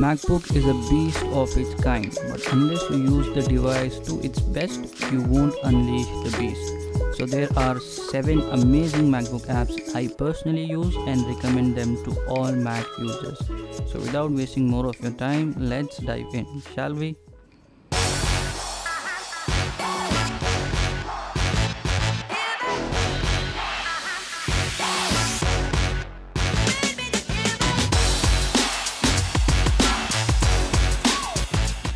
MacBook is a beast of its kind, but unless you use the device to its best, you won't unleash the beast. So there are 7 amazing MacBook apps I personally use and recommend them to all Mac users. So without wasting more of your time, let's dive in, shall we?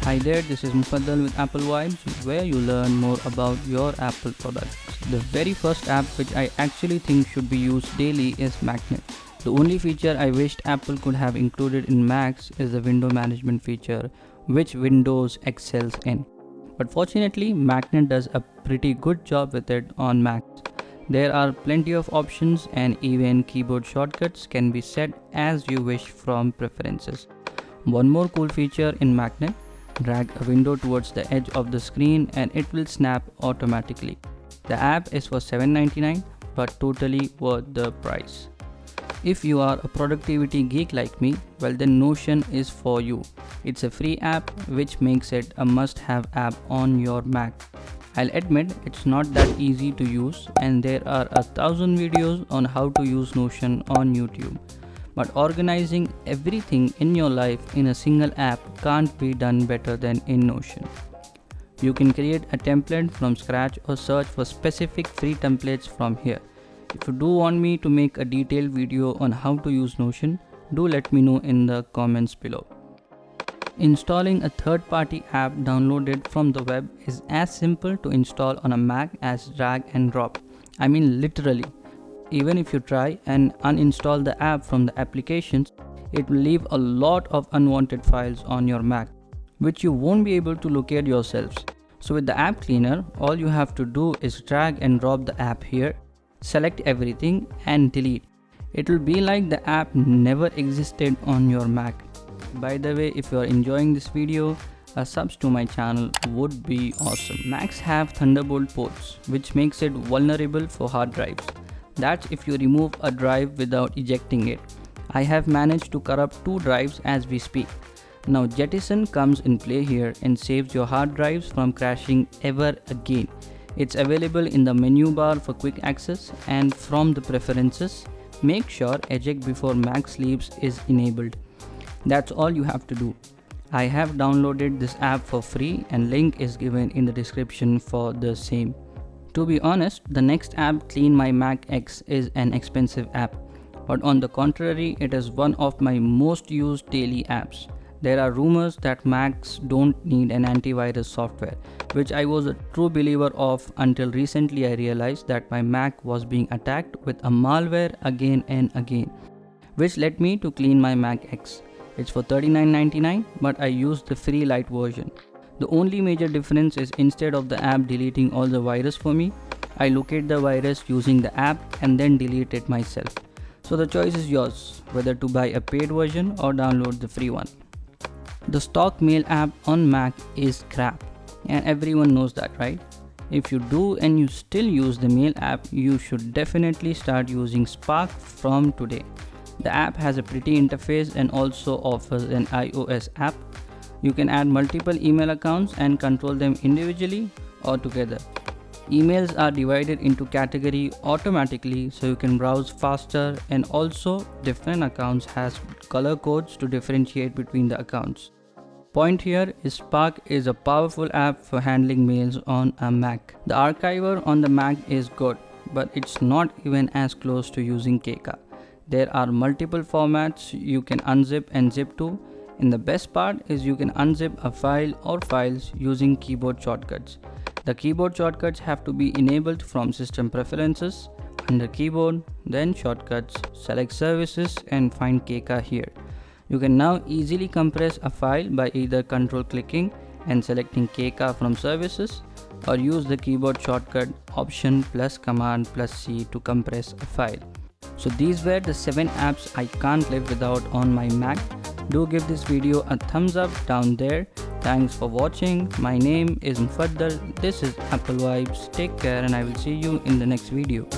Hi there, this is Mufaddal with Apple Vibes, where you learn more about your Apple products. The very first app which I actually think should be used daily is Magnet. The only feature I wished Apple could have included in Macs is the window management feature, which Windows excels in. But fortunately, Magnet does a pretty good job with it on Macs. There are plenty of options and even keyboard shortcuts can be set as you wish from preferences. One more cool feature in Magnet: drag a window towards the edge of the screen and it will snap automatically. The app is for $7.99 but totally worth the price. If you are a productivity geek like me, well then Notion is for you. It's a free app which makes it a must-have app on your Mac. I'll admit it's not that easy to use and there are 1,000 videos on how to use Notion on YouTube. But organizing everything in your life in a single app can't be done better than in Notion. You can create a template from scratch or search for specific free templates from here. If you do want me to make a detailed video on how to use Notion, do let me know in the comments below. Installing a third-party app downloaded from the web is as simple to install on a Mac as drag and drop. I mean literally. Even if you try and uninstall the app from the applications, it will leave a lot of unwanted files on your Mac, which you won't be able to locate yourselves. So with the app cleaner, all you have to do is drag and drop the app here, select everything and delete. It will be like the app never existed on your Mac. By the way, if you are enjoying this video, a subs to my channel would be awesome. Macs have Thunderbolt ports, which makes it vulnerable for hard drives. That's if you remove a drive without ejecting it. I have managed to corrupt 2 drives as we speak. Now Jettison comes in play here and saves your hard drives from crashing ever again. It's available in the menu bar for quick access, and from the preferences, make sure eject before Mac sleeps is enabled. That's all you have to do. I have downloaded this app for free and link is given in the description for the same. To be honest, the next app, CleanMyMac X, is an expensive app, but on the contrary, it is one of my most used daily apps. There are rumors that Macs don't need an antivirus software, which I was a true believer of until recently I realized that my Mac was being attacked with a malware again and again, which led me to CleanMyMac X. It's for $39.99, but I used the free light version. The only major difference is instead of the app deleting all the virus for me, I locate the virus using the app and then delete it myself. So the choice is yours, whether to buy a paid version or download the free one. The stock Mail app on Mac is crap, and everyone knows that, right? If you do and you still use the Mail app, you should definitely start using Spark from today. The app has a pretty interface and also offers an iOS app. You can add multiple email accounts and control them individually or together. Emails are divided into categories automatically so you can browse faster, and also different accounts has color codes to differentiate between the accounts. Point here is Spark is a powerful app for handling mails on a Mac. The archiver on the Mac is good, but it's not even as close to using Keka. There are multiple formats you can unzip and zip to. And the best part is you can unzip a file or files using keyboard shortcuts. The keyboard shortcuts have to be enabled from System Preferences, under Keyboard, then Shortcuts, select Services and find Keka here. You can now easily compress a file by either control-clicking and selecting Keka from Services, or use the keyboard shortcut Option plus Command plus C to compress a file. So these were the 7 apps I can't live without on my Mac. Do give this video a thumbs up down there. Thanks for watching. My name is Mufaddal. This is Apple Vibes. Take care and I will see you in the next video.